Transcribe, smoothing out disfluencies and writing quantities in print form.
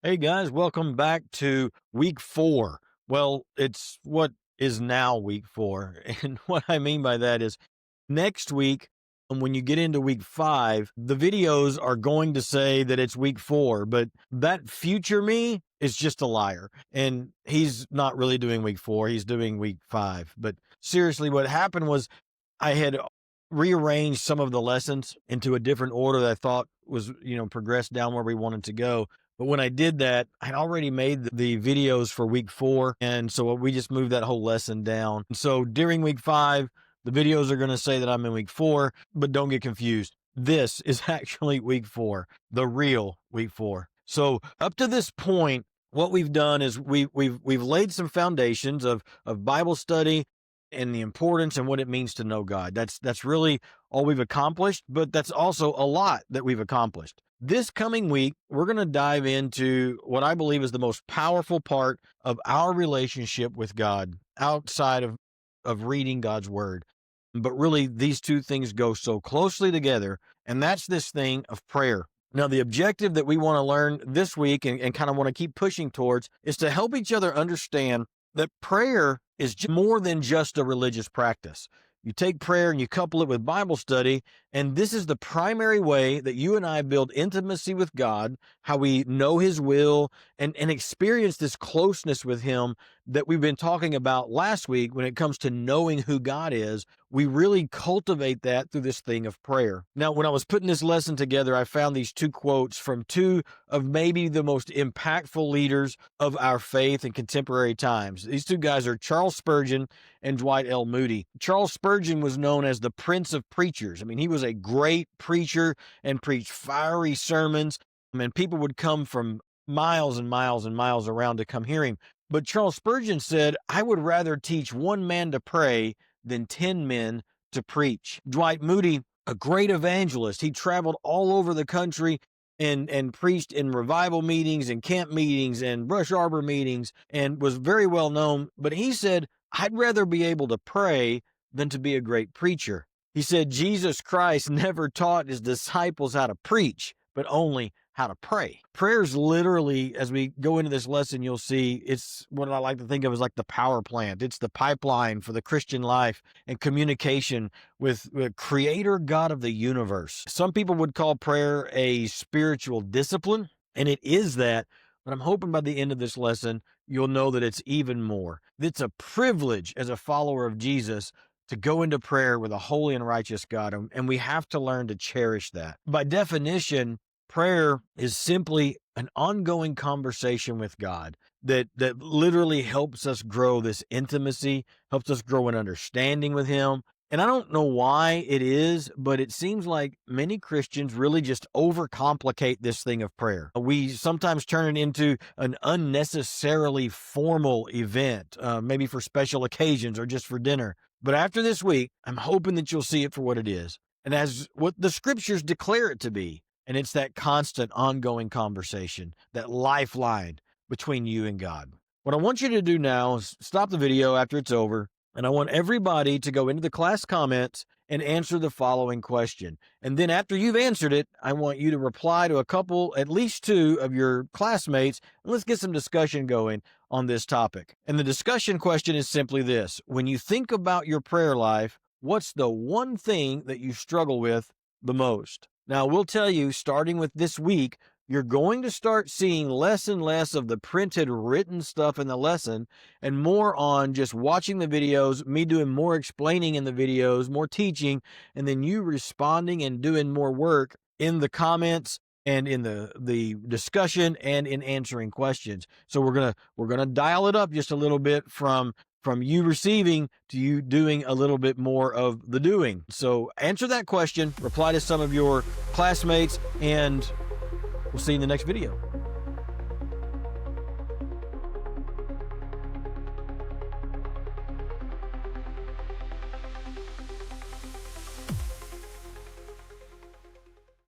Hey guys, welcome back to week 4. Well, it's what is now week 4. And what I mean by that is next week, when you get into week 5, the videos are going to say that it's week 4, but that future me is just a liar. And he's not really doing week 4, he's doing week 5. But seriously, what happened was I had rearranged some of the lessons into a different order that I thought was, progressed down where we wanted to go. But when I did that, I'd already made the videos for week 4. And so we just moved that whole lesson down. And so during week 5, the videos are going to say that I'm in week 4, but don't get confused. This is actually week 4, the real week 4. So up to this point, what we've done is we've laid some foundations of Bible study and the importance and what it means to know God. That's really all we've accomplished, but that's also a lot that we've accomplished. This coming week, we're going to dive into what I believe is the most powerful part of our relationship with God outside of reading God's word. But really, these two things go so closely together, and that's this thing of prayer. Now, the objective that we want to learn this week and kind of want to keep pushing towards is to help each other understand that prayer is more than just a religious practice. You take prayer and you couple it with Bible study, and this is the primary way that you and I build intimacy with God, how we know His will and experience this closeness with Him that we've been talking about last week when it comes to knowing who God is. We really cultivate that through this thing of prayer. Now, when I was putting this lesson together, I found these two quotes from two of maybe the most impactful leaders of our faith in contemporary times. These two guys are Charles Spurgeon and Dwight L. Moody. Charles Spurgeon was known as the Prince of Preachers. I mean, he was a great preacher and preached fiery sermons, and people would come from miles and miles and miles around to come hear him. But Charles Spurgeon said, "I would rather teach one man to pray than 10 men to preach." Dwight Moody, a great evangelist, he traveled all over the country and preached in revival meetings and camp meetings and brush arbor meetings and was very well known. But he said, "I'd rather be able to pray than to be a great preacher." He said Jesus Christ never taught his disciples how to preach, but only how to pray. Prayer's literally, as we go into this lesson, you'll see it's what I like to think of as like the power plant. It's the pipeline for the Christian life and communication with the creator God of the universe. Some people would call prayer a spiritual discipline, and it is that. But I'm hoping by the end of this lesson, you'll know that it's even more. It's a privilege as a follower of Jesus to go into prayer with a holy and righteous God, and we have to learn to cherish that. By definition, prayer is simply an ongoing conversation with God that literally helps us grow this intimacy, helps us grow an understanding with Him. And I don't know why it is, but it seems like many Christians really just overcomplicate this thing of prayer. We sometimes turn it into an unnecessarily formal event, maybe for special occasions or just for dinner. But after this week, I'm hoping that you'll see it for what it is and as what the scriptures declare it to be. And it's that constant ongoing conversation, that lifeline between you and God. What I want you to do now is stop the video after it's over, and I want everybody to go into the class comments and answer the following question. And then after you've answered it, I want you to reply to a couple, at least 2 of your classmates, and let's get some discussion going on this topic. And the discussion question is simply this: when you think about your prayer life, what's the one thing that you struggle with the most? Now, we'll tell you, starting with this week, you're going to start seeing less and less of the printed, written stuff in the lesson and more on just watching the videos, me doing more explaining in the videos, more teaching, and then you responding and doing more work in the comments and in the discussion and in answering questions. So we're gonna dial it up just a little bit from you receiving to you doing a little bit more of the doing. So answer that question, reply to some of your classmates, and we'll see you in the next video.